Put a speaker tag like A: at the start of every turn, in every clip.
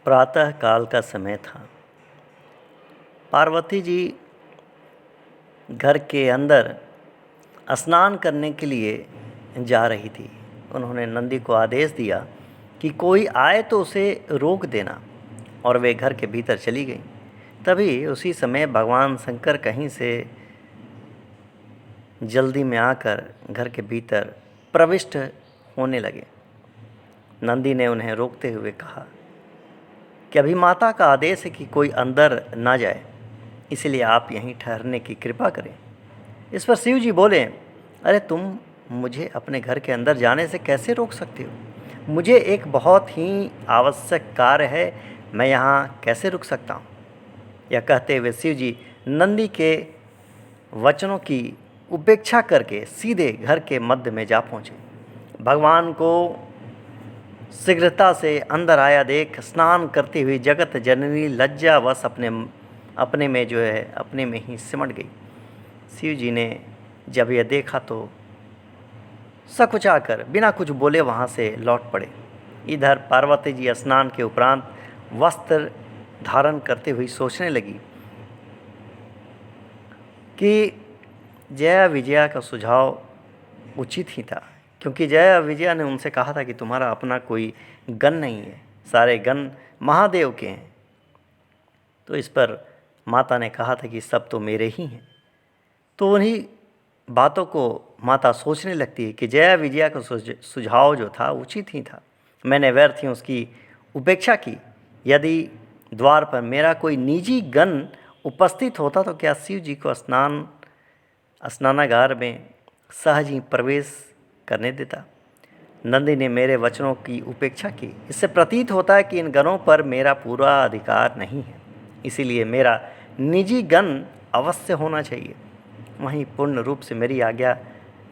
A: प्रातः काल का समय था। पार्वती जी घर के अंदर स्नान करने के लिए जा रही थी। उन्होंने नंदी को आदेश दिया कि कोई आए तो उसे रोक देना, और वे घर के भीतर चली गईं। तभी उसी समय भगवान शंकर कहीं से जल्दी में आकर घर के भीतर प्रविष्ट होने लगे। नंदी ने उन्हें रोकते हुए कहा कि अभी माता का आदेश है कि कोई अंदर ना जाए, इसलिए आप यहीं ठहरने की कृपा करें। इस पर शिव जी बोले, अरे तुम मुझे अपने घर के अंदर जाने से कैसे रोक सकते हो? मुझे एक बहुत ही आवश्यक कार्य है, मैं यहाँ कैसे रुक सकता हूँ? यह कहते हुए शिव जी नंदी के वचनों की उपेक्षा करके सीधे घर के मध्य में जा पहुँचे। भगवान को शीघ्रता से अंदर आया देख स्नान करती हुई जगत जननी लज्जावश अपने में अपने में ही सिमट गई। शिव जी ने जब यह देखा तो सकुचाकर बिना कुछ बोले वहाँ से लौट पड़े। इधर पार्वती जी स्नान के उपरांत वस्त्र धारण करते हुई सोचने लगी कि जया विजया का सुझाव उचित ही था, क्योंकि जया विजया ने उनसे कहा था कि तुम्हारा अपना कोई गण नहीं है, सारे गण महादेव के हैं। तो इस पर माता ने कहा था कि सब तो मेरे ही हैं। तो उन्हीं बातों को माता सोचने लगती है कि जया विजया का सुझाव जो था उचित ही था। मैंने व्यर्थ ही उसकी उपेक्षा की। यदि द्वार पर मेरा कोई निजी गण उपस्थित होता तो क्या शिव जी को स्नानागार में सहज ही प्रवेश करने देता? नंदी ने मेरे वचनों की उपेक्षा की। इससे प्रतीत होता है कि इन गणों पर मेरा पूरा अधिकार नहीं है, इसीलिए मेरा निजी गण अवश्य होना चाहिए। वहीं पूर्ण रूप से मेरी आज्ञा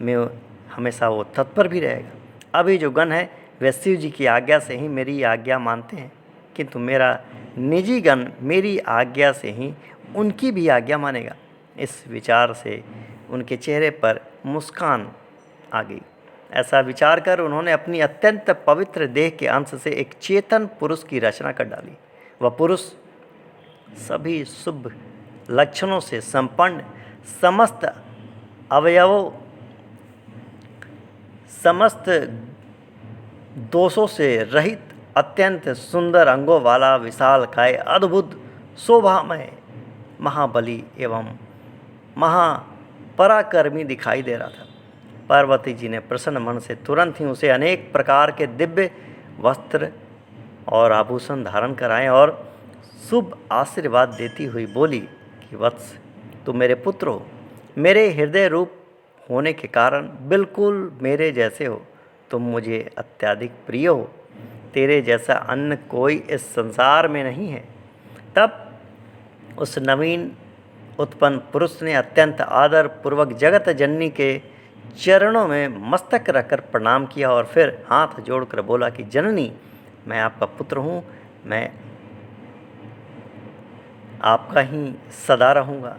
A: में हमेशा वो तत्पर भी रहेगा। अभी जो गण है वे शिव जी की आज्ञा से ही मेरी आज्ञा मानते हैं, किंतु मेरा निजी गण मेरी आज्ञा से ही उनकी भी आज्ञा मानेगा। इस विचार से उनके चेहरे पर मुस्कान आ गई। ऐसा विचार कर उन्होंने अपनी अत्यंत पवित्र देह के अंश से एक चेतन पुरुष की रचना कर डाली। वह पुरुष सभी शुभ लक्षणों से संपन्न, समस्त अवयवों, समस्त दोषों से रहित, अत्यंत सुंदर अंगों वाला, विशालकाय, अद्भुत शोभामय, महाबली एवं महापराक्रमी दिखाई दे रहा था। पार्वती जी ने प्रसन्न मन से तुरंत ही उसे अनेक प्रकार के दिव्य वस्त्र और आभूषण धारण कराएं और शुभ आशीर्वाद देती हुई बोली कि वत्स, तुम मेरे पुत्र हो, मेरे हृदय रूप होने के कारण बिल्कुल मेरे जैसे हो। तुम मुझे अत्यधिक प्रिय हो, तेरे जैसा अन्य कोई इस संसार में नहीं है। तब उस नवीन उत्पन्न पुरुष ने अत्यंत आदर पूर्वक जगत जननी के चरणों में मस्तक रखकर प्रणाम किया और फिर हाथ जोड़कर बोला कि जननी, मैं आपका पुत्र हूँ, मैं आपका ही सदा रहूँगा,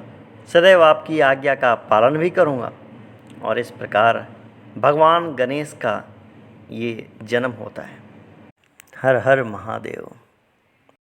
A: सदैव आपकी आज्ञा का पालन भी करूँगा। और इस प्रकार भगवान गणेश का ये जन्म होता है। हर हर महादेव।